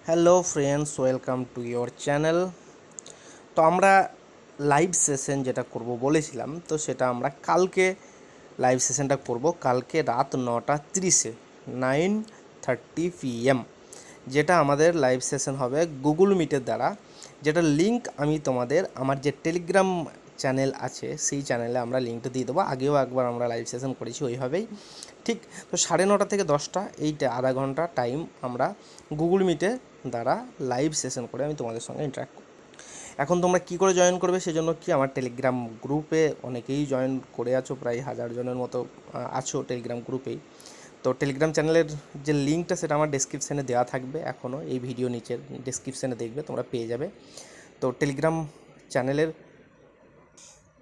Hello friends, welcome to your channel. তো আমরা live session যেটা করব বলেছিলাম, তো সেটা আমরা কালকে লাইভ সেশনটা করব কালকে রাত 9:30-এ 9:30 PM, যেটা আমাদের লাইভ সেশন হবে গুগল মিটের দ্বারা, যেটা লিঙ্ক আমি তোমাদের আমার যে টেলিগ্রাম চ্যানেল আছে সেই চ্যানেলে আমরা লিঙ্কটা দিয়ে দেবো। আগেও একবার আমরা লাইভ সেশন করেছি ওইভাবেই, ঠিক। তো 9:30 থেকে 10টা, এইটা আধা ঘন্টা টাইম আমরা গুগল মিটের দ্বারা লাইভ সেশন করে আমি তোমাদের সঙ্গে ইন্টারাক্ট করব। এখন তোমরা কী করে জয়েন করবে সেজন্য কি আমার টেলিগ্রাম গ্রুপে অনেকেই জয়েন করে আছো, প্রায় 1000 জনের মতো আছো টেলিগ্রাম গ্রুপেই। তো টেলিগ্রাম চ্যানেলের যে লিঙ্কটা সেটা আমার ডেসক্রিপশানে দেওয়া থাকবে, এখনও এই ভিডিও নিচের ডেসক্রিপশানে দেখবে, তোমরা পেয়ে যাবে। তো টেলিগ্রাম চ্যানেলের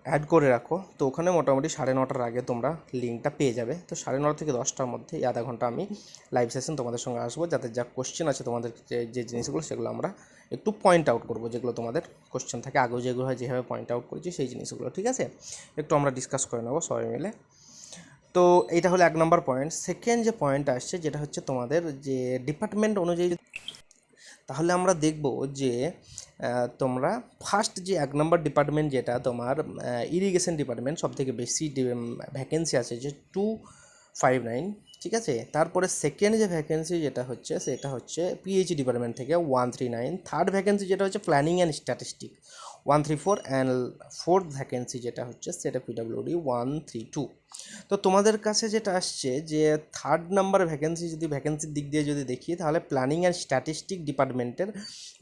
অ্যাড করে রাখো, তো ওখানে মোটামুটি 9:30-টার আগে তোমরা লিঙ্কটা পেয়ে যাবে। তো 9:30 থেকে 10টার মধ্যে এই আধা ঘন্টা আমি লাইভ সেশন তোমাদের সঙ্গে আসবো, যাতে যা কোশ্চেন আছে তোমাদের যে জিনিসগুলো সেগুলো আমরা একটু পয়েন্ট আউট করবো, যেগুলো তোমাদের কোশ্চেন থাকে আগেও যেগুলো হয় যেভাবে পয়েন্ট আউট করেছি সেই জিনিসগুলো, ঠিক আছে, একটু আমরা ডিসকাস করে নেবো সবাই মিলে। তো এইটা হলো 1 নম্বর পয়েন্ট। সেকেন্ড যে পয়েন্ট আসছে যেটা হচ্ছে তোমাদের যে ডিপার্টমেন্ট অনুযায়ী, তাহলে আমরা দেখব যে তোমরা ফার্স্ট যে 1 নম্বর ডিপার্টমেন্ট যেটা তোমার ইরিগেশন ডিপার্টমেন্ট, সবথেকে বেশি ভ্যাকেন্সি আছে যে 259, ঠিক আছে। তারপরে সেকেন্ড যে ভ্যাকেন্সি যেটা হচ্ছে সেটা হচ্ছে পিএইচি ডিপার্টমেন্ট থেকে 139, থার্ড ভ্যাকেন্সি যেটা হচ্ছে planning and statistic 134, and fourth vacancy যেটা হচ্ছে সেটা পিডব্লিউডি 132। তো তোমাদের কাছে যেটা আসছে যে 3rd নাম্বার ভ্যাকেন্সি, যদি ভ্যাকেন্সির দিক দিয়ে যদি দেখি তাহলে প্ল্যানিং অ্যান্ড স্ট্যাটিস্টিক ডিপার্টমেন্টের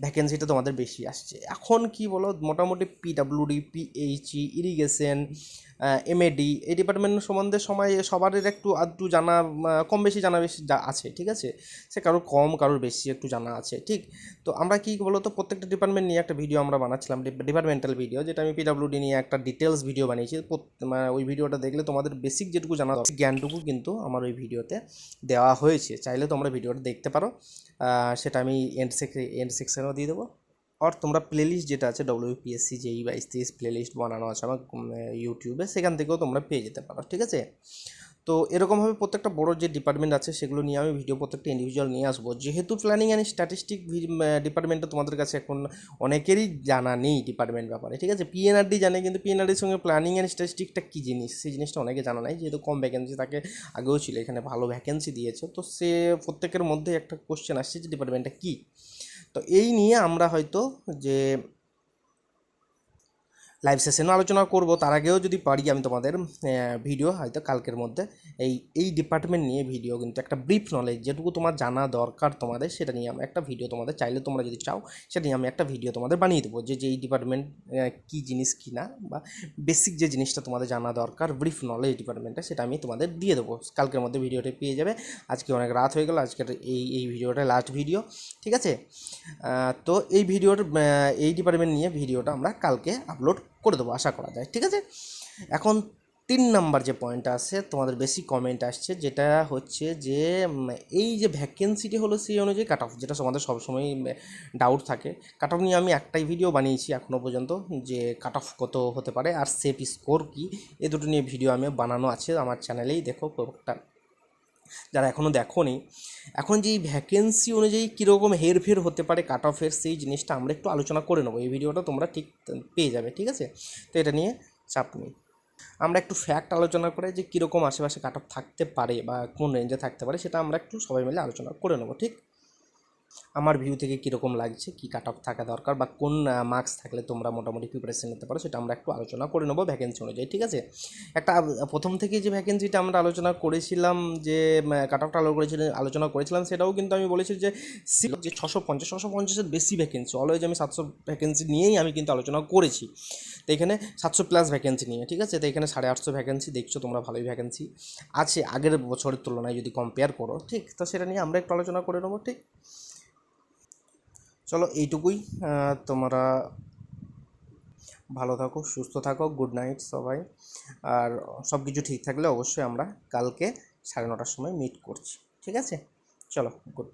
ভ্যাকেন্সিটা তোমাদের বেশি আসছে। এখন কি বলো, মোটামুটি পিডব্লিউডি, পিএইচই, ইরিগেশন, এমএডি, এই ডিপার্টমেন্ট সম্বন্ধে সবারই একটু আধটু জানা, কম বেশি জানা বেশি আছে, ঠিক আছে। সে কারোর কম কারোর বেশি একটু জানা আছে, ঠিক। তো আমরা কি বলো তো প্রত্যেকটা ডিপার্টমেন্ট নিয়ে একটা ভিডিও আমরা বানাচ্ছিলাম, ডিপার্টমেন্টাল ভিডিও, যেটা আমি পিডব্লিউডি নিয়ে একটা ডিটেলস ভিডিও বানিয়েছি। ওই ভিডিওটা দেখলে তোমাদের বেসিক যেটুকু জানা দরকার জ্ঞানটুকু কিন্তু আমার ওই ভিডিওতে দেওয়া হয়েছে, চাইলে তোমরা ভিডিওটা দেখতে পারো। সেটা আমি এন্ড সেকশনেও দিয়ে দেবো। আর তোমরা প্লেলিস্ট যেটা আছে WPSC JEE 22-23 প্লেলিস্ট বানানো আছে আমার ইউটিউবে, সেখান থেকেও তোমরা পেয়ে যেতে পারো, ঠিক আছে। তো এরকমভাবে প্রত্যেকটা বড় যে ডিপার্টমেন্ট আছে সেগুলো নিয়ে আমি ভিডিও প্রত্যেকটা ইন্ডিভিজুয়াল নিয়ে আসবো। যেহেতু প্ল্যানিং অ্যান্ড স্ট্যাটিস্টিক ডিপার্টমেন্টটা তোমাদের কাছে এখন অনেকেরই জানা নেই ডিপার্টমেন্ট ব্যাপারে, ঠিক আছে। পিএনআরডি জানে, কিন্তু পিএনআরডির সঙ্গে প্ল্যানিং অ্যান্ড স্ট্যাটিস্টিকটা কী জিনিস সেই জিনিসটা অনেকে জানা নাই, যেহেতু কম ভ্যাকেন্সি তাকে আগেও ছিল, এখানে ভালো ভ্যাকেন্সি দিয়েছে, তো সে প্রত্যেকের মধ্যে একটা কোশ্চেন আসছে যে ডিপার্টমেন্টটা কী। তো এই নিয়ে আমরা হয়তো যে লাইভ সেশনও আলোচনা করব, তার আগেও যদি পারি আমি তোমাদের ভিডিও হয়তো কালকের মধ্যে এই ডিপার্টমেন্ট নিয়ে ভিডিও, কিন্তু একটা ব্রিফ নলেজ যেটুকু তোমার জানা দরকার তোমাদের, সেটা নিয়ে আমি একটা ভিডিও তোমাদের, চাইলে তোমরা যদি চাও সেটা নিয়ে আমি একটা ভিডিও তোমাদের বানিয়ে দেবো, যে এই ডিপার্টমেন্ট কী জিনিস কী না, বা বেসিক যে জিনিসটা তোমাদের জানা দরকার ব্রিফ নলেজ ডিপার্টমেন্টে, সেটা আমি তোমাদের দিয়ে দেবো কালকের মধ্যে, ভিডিওটা পেয়ে যাবে। আজকে অনেক রাত হয়ে গেল, আজকের এই ভিডিওটা লাস্ট ভিডিও, ঠিক আছে। তো এই ডিপার্টমেন্ট নিয়ে ভিডিওটা আমরা কালকে আপলোড করে দেবো আশা করা যায়, ঠিক আছে। এখন 3 নম্বর যে পয়েন্টটা আছে তোমাদের বেশি কমেন্ট আসছে, যেটা হচ্ছে যে এই যে ভ্যাকেন্সিটি হলো সেই অনুযায়ী কাট অফ, যেটা আমাদের সবসময় ডাউট থাকে। কাট অফ নিয়ে আমি একটাই ভিডিও বানিয়েছি এখনও পর্যন্ত, যে কাট অফ কত হতে পারে আর সেফ স্কোর কী, এই দুটো নিয়ে ভিডিও আমি বানানো আছে আমার চ্যানেলেই, দেখো একটা, যারা এখনও দেখোনি। এখন যে এই ভ্যাকেন্সি অনুযায়ী কীরকম হেরফের হতে পারে কাট অফের, সেই জিনিসটা আমরা একটু আলোচনা করে নেবো, এই ভিডিওটা তোমরা ঠিক পেয়ে যাবে, ঠিক আছে। তো এটা নিয়ে চাপ নেই, আমরা একটু ফ্যাক্ট আলোচনা করে যে কীরকম আশেপাশে কাট অফ থাকতে পারে বা কোন রেঞ্জে থাকতে পারে, সেটা আমরা একটু সবাই মিলে আলোচনা করে নেবো, ঠিক। আমার ভিউ থেকে কীরকম লাগছে, কী কাট অফ থাকা দরকার, বা কোন মার্কস থাকলে তোমরা মোটামুটি প্রিপারেশন নিতে পারো, সেটা আমরা একটু আলোচনা করে নেবো ভ্যাকেন্সি অনুযায়ী, ঠিক আছে। একটা প্রথম থেকে যে ভ্যাকেন্সিটা আমরা আলোচনা করেছিলাম, যে কাট অফটা আলোচনা করেছিলাম, সেটাও কিন্তু আমি বলেছি যে 650-650-এর বেশি ভ্যাকেন্সি, অলওয়েজ আমি 700 ভ্যাকেন্সি নিয়েই আমি কিন্তু আলোচনা করেছি। তো এখানে 700+ ভ্যাকেন্সি নিয়ে, ঠিক আছে। তো এখানে 850 ভ্যাকেন্সি দেখছো তোমরা, ভালোই ভ্যাকেন্সি আছে আগের বছরের তুলনায় যদি কম্পেয়ার করো, ঠিক। তো সেটা নিয়ে আমরা একটু আলোচনা করে নেবো, ঠিক। চলো এইটুকুই, তোমরা ভালো থাকো, সুস্থ থাকো, গুড নাইট সবাই। আর সব কিছু ঠিক থাকলে অবশ্যই আমরা কালকে 9:30টার সময় মিট করছি, ঠিক আছে। চলো, গুড।